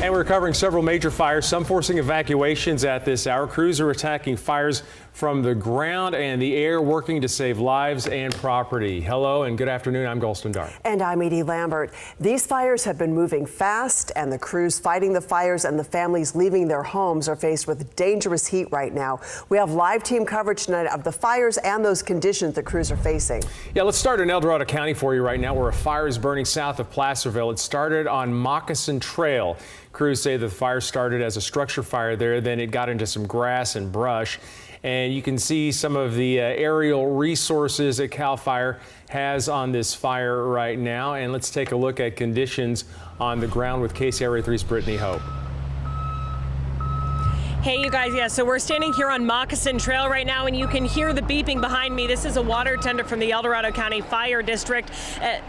And we're covering several major fires, some forcing evacuations at this hour. Crews are attacking fires from the ground and the air, working to save lives and property. Hello and good afternoon. I'm Golston Dark. And I'm Edie Lambert. These fires have been moving fast, and the crews fighting the fires and the families leaving their homes are faced with dangerous heat right now. We have live team coverage tonight of the fires and those conditions the crews are facing. Yeah, let's start in El Dorado County for you right now, where a fire is burning south of Placerville. It started on Moccasin Trail. Crews say the fire started as a structure fire there, then it got into some grass and brush. And you can see some of the aerial resources that CAL FIRE has on this fire right now. And let's take a look at conditions on the ground with KCRA 3's Brittany Hope. Hey, you guys, yeah, so we're standing here on Moccasin Trail right now, and you can hear the beeping behind me. This is a water tender from the El Dorado County Fire District.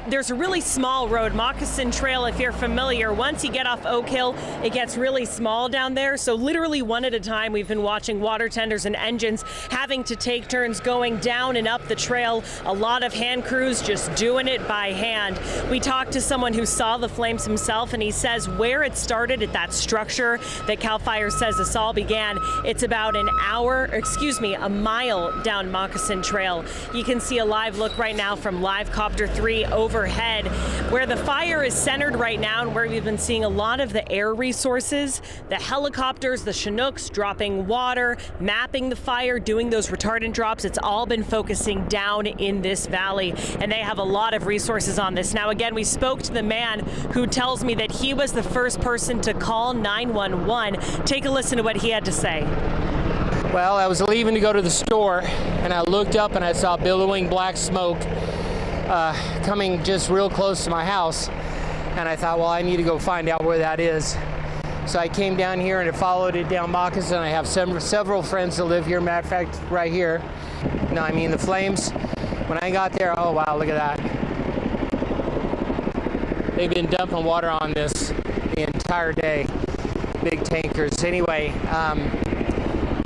There's a really small road, Moccasin Trail, if you're familiar. Once you get off Oak Hill, it gets really small down there. So literally one at a time, we've been watching water tenders and engines having to take turns going down and up the trail. A lot of hand crews just doing it by hand. We talked to someone who saw the flames himself, and he says where it started at that structure that CAL FIRE says this all began, it's about a mile down Moccasin Trail. You can see a live look right now from Live Copter 3 overhead, where the fire is centered right now and where we've been seeing a lot of the air resources, the helicopters, the Chinooks dropping water, mapping the fire, doing those retardant drops. It's all been focusing down in this valley, and they have a lot of resources on this. Now, again, we spoke to the man who tells me that he was the first person to call 911. Take a listen to what he had to say. Well, I was leaving to go to the store, and I looked up and I saw billowing black smoke coming just real close to my house, and I thought, well, I need to go find out where that is. So I came down here and I followed it down Moccasin. I have several friends that live here, matter of fact, right here. No, I mean the flames, when I got there, oh wow, look at that. They've been dumping water on this the entire day. Big tankers. Anyway,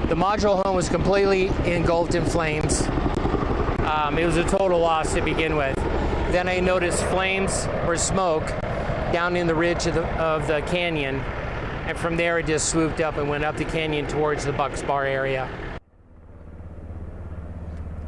the module home was completely engulfed in flames. It was a total loss to begin with. Then I noticed flames or smoke down in the ridge of the canyon, and from there it just swooped up and went up the canyon towards the Bucks Bar area.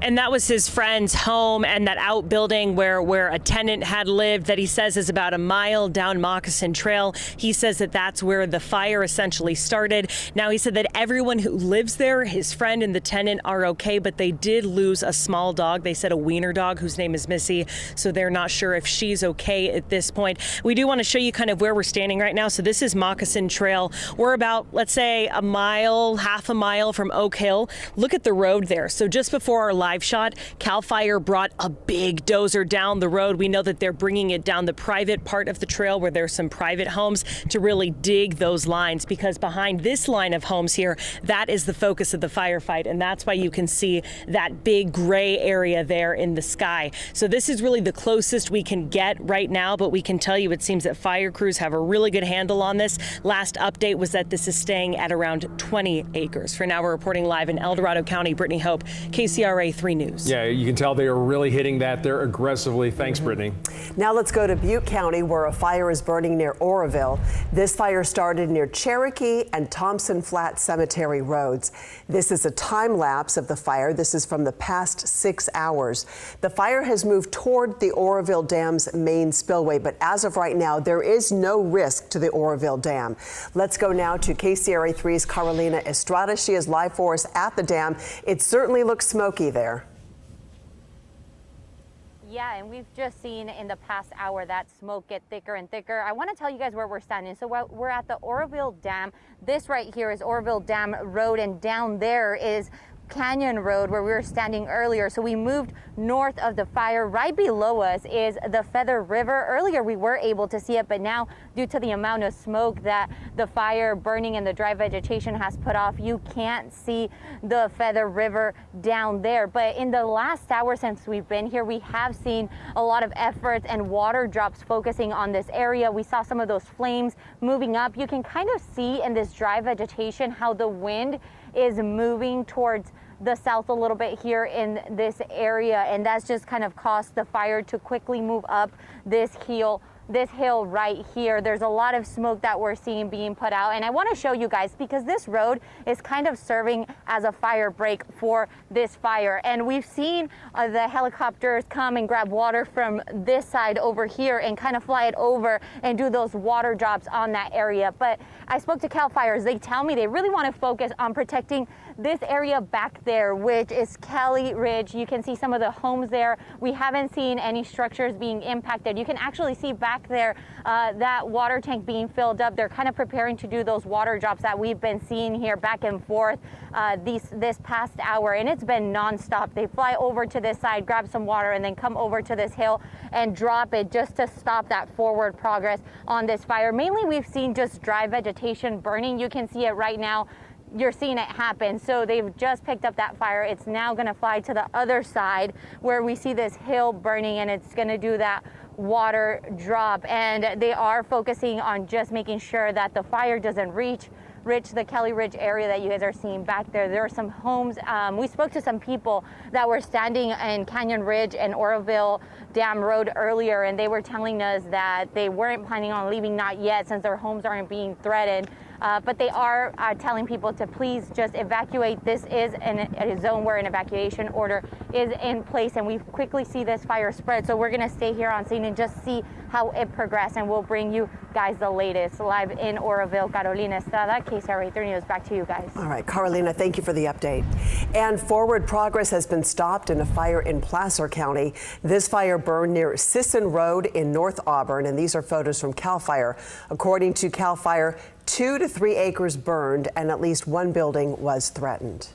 And that was his friend's home, and that outbuilding where a tenant had lived that he says is about a mile down Moccasin Trail. He says that that's where the fire essentially started. Now, he said that everyone who lives there, his friend and the tenant, are okay, but they did lose a small dog. They said a wiener dog whose name is Missy, so they're not sure if she's okay at this point. We do want to show you kind of where we're standing right now. So this is Moccasin Trail. We're about, let's say, a mile, half a mile from Oak Hill. Look at the road there. So just before our live shot, CAL FIRE brought a big dozer down the road. We know that they're bringing it down the private part of the trail where there's some private homes to really dig those lines, because behind this line of homes here, that is the focus of the firefight, and that's why you can see that big gray area there in the sky. So this is really the closest we can get right now, but we can tell you it seems that fire crews have a really good handle on this. Last update was that this is staying at around 20 acres. For now, we're reporting live in El Dorado County. Brittany Hope, KCRA 3 News. Yeah, you can tell they are really hitting that there aggressively. Thanks, Brittany. Now let's go to Butte County, where a fire is burning near Orville. This fire started near Cherokee and Thompson Flat Cemetery roads. This is a time lapse of the fire. This is from the past 6 hours. The fire has moved toward the Orville Dam's main spillway, but as of right now, there is no risk to the Orville Dam. Let's go now to KCRA 3's Carolina Estrada. She is live for us at the dam. It certainly looks smoky there. Yeah, and we've just seen in the past hour that smoke get thicker and thicker. I want to tell you guys where we're standing. So we're at the Orville Dam. This right here is Orville Dam Road, and down there is Canyon Road where we were standing earlier. So we moved north of the fire. Right below us is the Feather River. Earlier we were able to see it, but now due to the amount of smoke that the fire burning and the dry vegetation has put off, you can't see the Feather River down there. But in the last hour since we've been here, we have seen a lot of efforts and water drops focusing on this area. We saw some of those flames moving up. You can kind of see in this dry vegetation how the wind is moving towards the south a little bit here in this area, and that's just kind of caused the fire to quickly move up this hill this hill right here. There's a lot of smoke that we're seeing being put out, and I want to show you guys because this road is kind of serving as a fire break for this fire. And we've seen the helicopters come and grab water from this side over here and kind of fly it over and do those water drops on that area. But I spoke to CAL FIRES. They tell me they really want to focus on protecting this area back there, which is Kelly Ridge. You can see some of the homes there. We haven't seen any structures being impacted. You can actually see back there that water tank being filled up. They're kind of preparing to do those water drops that we've been seeing here back and forth this past hour, and it's been nonstop. They fly over to this side, grab some water, and then come over to this hill and drop it just to stop that forward progress on this fire. Mainly we've seen just dry vegetation burning. You can see it right now. You're seeing it happen. So they've just picked up that fire. It's now going to fly to the other side where we see this hill burning, and it's going to do that water drop. And they are focusing on just making sure that the fire doesn't reach the Kelly Ridge area that you guys are seeing back there. There are some homes. We spoke to some people that were standing in Canyon Ridge and Orville Dam Road earlier, and they were telling us that they weren't planning on leaving, not yet, since their homes aren't being threatened. But they are telling people to please just evacuate. This is a zone where an evacuation order is in place, and we quickly see this fire spread. So we're going to stay here on scene and just see how it progresses, and we'll bring you guys the latest live in Oroville. Carolina Estrada, KCRA 3 News. Back to you guys. All right, Carolina, thank you for the update. And forward progress has been stopped in a fire in Placer County. This fire burned near Sisson Road in North Auburn, and these are photos from CAL FIRE. According to CAL FIRE, 2 to 3 acres burned and at least one building was threatened.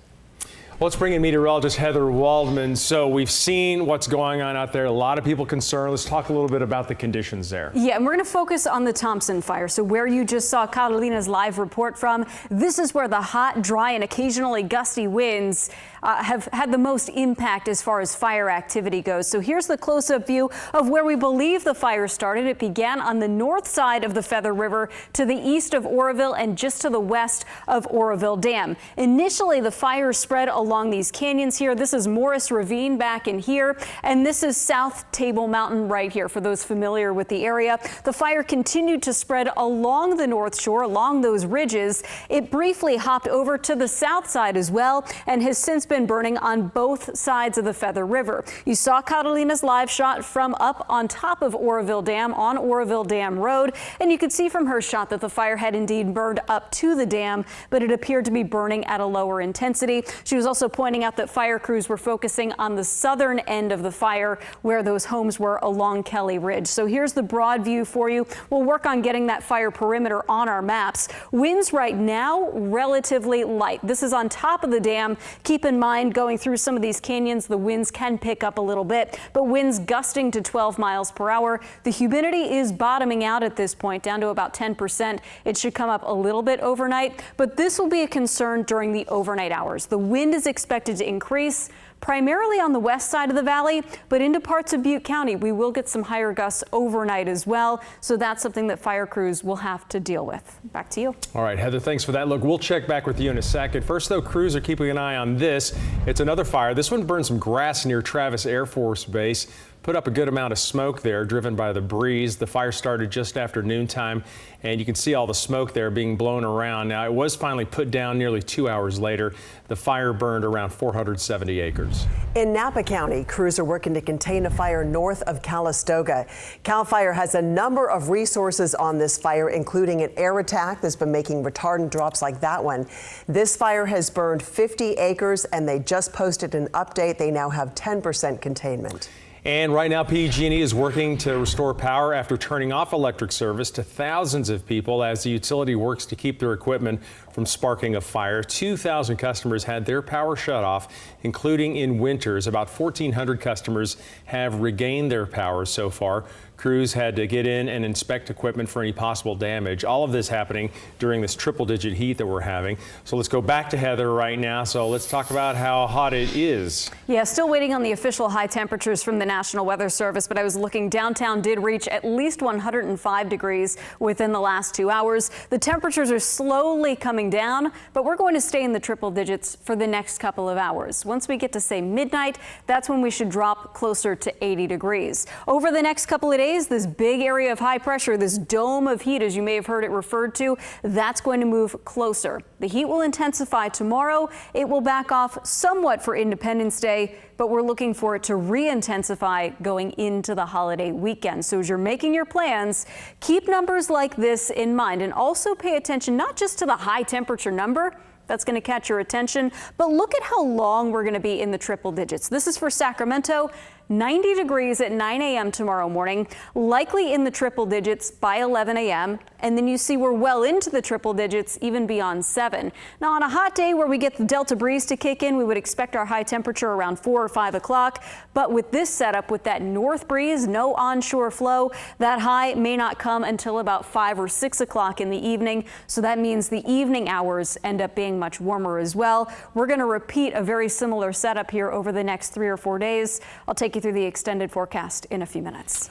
Well, let's bring in meteorologist Heather Waldman. So we've seen what's going on out there. A lot of people concerned. Let's talk a little bit about the conditions there. Yeah, and we're going to focus on the Thompson Fire. So where you just saw Carolina's live report from, this is where the hot, dry, and occasionally gusty winds have had the most impact as far as fire activity goes. So here's the close-up view of where we believe the fire started. It began on the north side of the Feather River to the east of Oroville and just to the west of Orville Dam. Initially, the fire spread along these canyons here. This is Morris Ravine back in here, and this is South Table Mountain right here for those familiar with the area. The fire continued to spread along the north shore, along those ridges. It briefly hopped over to the south side as well and has since been burning on both sides of the Feather River. You saw Carolina's live shot from up on top of Orville Dam on Orville Dam Road, and you could see from her shot that the fire had indeed burned up to the dam, but it appeared to be burning at a lower intensity. She was also pointing out that fire crews were focusing on the southern end of the fire where those homes were along Kelly Ridge. So here's the broad view for you. We'll work on getting that fire perimeter on our maps. Winds right now relatively light. This is on top of the dam. Keep in mind, going through some of these canyons, the winds can pick up a little bit, but winds gusting to 12 miles per hour. The humidity is bottoming out at this point, down to about 10%. It should come up a little bit overnight, but this will be a concern during the overnight hours. The wind is expected to increase primarily on the west side of the valley, but into parts of Butte County, we will get some higher gusts overnight as well. So that's something that fire crews will have to deal with. Back to you. All right, Heather, thanks for that. Look, we'll check back with you in a second. First, though, crews are keeping an eye on this. It's another fire. This one burned some grass near Travis Air Force Base. Put up a good amount of smoke there, driven by the breeze. The fire started just after noontime, and you can see all the smoke there being blown around. Now, it was finally put down nearly 2 hours later. The fire burned around 470 acres. In Napa County, crews are working to contain a fire north of Calistoga. CAL FIRE has a number of resources on this fire, including an air attack that's been making retardant drops like that one. This fire has burned 50 acres, and they just posted an update. They now have 10% containment. And right now, PG&E is working to restore power after turning off electric service to thousands of people as the utility works to keep their equipment from sparking a fire. 2,000 customers had their power shut off, including in winters. About 1,400 customers have regained their power so far. Crews had to get in and inspect equipment for any possible damage. All of this happening during this triple-digit heat that we're having. So let's go back to Heather right now. So let's talk about how hot it is. Yeah, still waiting on the official high temperatures from the National Weather Service, but I was looking, downtown did reach at least 105 degrees within the last 2 hours. The temperatures are slowly coming down, but we're going to stay in the triple digits for the next couple of hours. Once we get to, say, midnight, that's when we should drop closer to 80 degrees. Over the next couple of days, days, this big area of high pressure, this dome of heat, as you may have heard it referred to, that's going to move closer. The heat will intensify tomorrow. It will back off somewhat for Independence Day, but we're looking for it to re-intensify going into the holiday weekend. So as you're making your plans, keep numbers like this in mind, and also pay attention not just to the high temperature number. That's going to catch your attention, but look at how long we're going to be in the triple digits. This is for Sacramento. 90 degrees at 9 a.m. tomorrow morning, likely in the triple digits by 11 a.m. And then you see we're well into the triple digits even beyond 7. Now on a hot day where we get the Delta breeze to kick in, we would expect our high temperature around 4 or 5 o'clock. But with this setup, with that north breeze, no onshore flow, that high may not come until about 5 or 6 o'clock in the evening. So that means the evening hours end up being much warmer as well. We're going to repeat a very similar setup here over the next 3 or 4 days. I'll take you through the extended forecast in a few minutes.